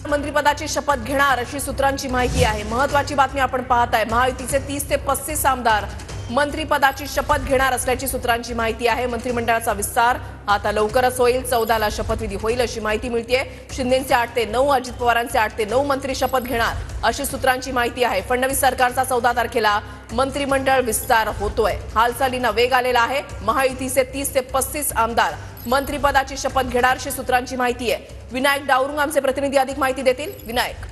मंत्रिपदाची शपथ घेणार अशी सूत्रांची माहिती आहे। महत्त्वाची बातमी आपण पाहताय। महायुतीचे 30 ते 35 आमदार मंत्रिपदाची शपथ घेणार असल्याची सूत्रांची माहिती आहे। मंत्रिमंडळाचा विस्तार आता लवकरच होईल। 14 ला शपथविधी होईल अशी माहिती मिळतेय। शिंदेंचे 8 ते 9, अजित पवारांचे 8 ते 9 मंत्री शपथ घेणार अशी सूत्रांची माहिती आहे। फडणवीस सरकारचा 14 तारखेला मंत्रिमंडळ विस्तार होतोय। हालचालींना वेग आलेला आहे। महायुतीचे 30 ते 35 आमदार मंत्रिपदाची शपथ घेणार अशी सूत्रांची माहिती आहे। विनायक डावरुंग आमचे प्रतिनिधी अधिक माहिती देतील। विनायक,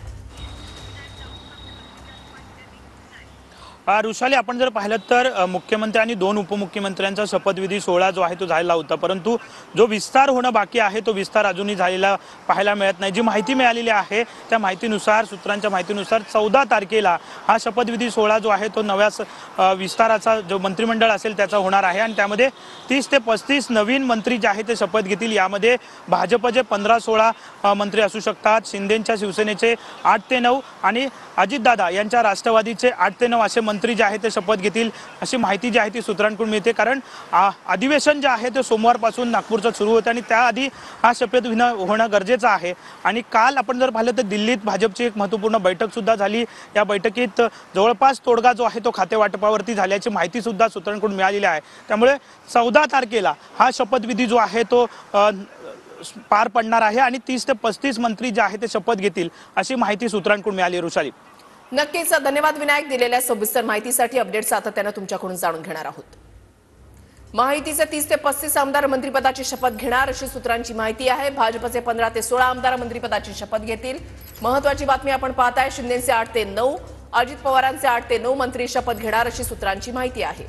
रुशाली, आपण जर पाहिलं तर मुख्यमंत्री आणि 2 उपमुख्यमंत्र्यांचा शपथविधी सोहळा जो आहे तो झालेला होता, परंतु जो विस्तार होणं बाकी आहे तो विस्तार अजूनही झालेला पाहायला मिळत नाही। जी माहिती मिळालेली आहे त्या माहितीनुसार, सूत्रांच्या माहितीनुसार 14 तारखेला हा शपथविधी सोहळा जो आहे तो नव्या विस्ताराचा जो मंत्रिमंडळ असेल त्याचा होणार आहे आणि त्यामध्ये 30 ते 35 नवीन मंत्री जे आहेत ते शपथ घेतील। यामध्ये भाजपचे 15-16 मंत्री असू शकतात, शिंदेंच्या शिवसेनेचे 8 ते 9 आणि अजितदादा यांच्या राष्ट्रवादीचे 8 ते 9 असे मंत्री जे आहेत ते शपथ घेतील अशी माहिती जी आहे ती सूत्रांकडून मिळते। कारण अधिवेशन जे आहे ते सोमवारपासून नागपूरचं सुरू होतं आणि त्याआधी हा शपथविधी होणं गरजेचं आहे। आणि काल आपण जर पाहिलं तर दिल्लीत भाजपची एक महत्त्वपूर्ण बैठक सुद्धा झाली। या बैठकीत जवळपास तोडगा जो आहे तो खातेवाटपावरती झाल्याची माहिती सुद्धा सूत्रांकडून मिळालेली आहे। त्यामुळे 14 तारखेला हा शपथविधी जो आहे तो पार पडणार आहे आणि 30 ते 35 मंत्री जे आहेत ते शपथ घेतील अशी माहिती सूत्रांकडून मिळाली। रुशाली, नक्कीच धन्यवाद विनायक। दिलेल्या सविस्तर माहितीसाठी अपडेट सातत्याने तुमच्याकडून जाणून घेणार आहोत। महायुतीचे 30 ते 35 आमदार मंत्रिपदाची शपथ घेणार अशी सूत्रांची माहिती आहे। भाजपचे 15 ते 16 आमदार मंत्रिपदाची शपथ घेतील। महत्त्वाची बातमी आपण पाहताय। शिंदेंचे 8 ते 9, अजित पवारांचे 8 ते 9 मंत्री शपथ घेणार अशी सूत्रांची माहिती आहे।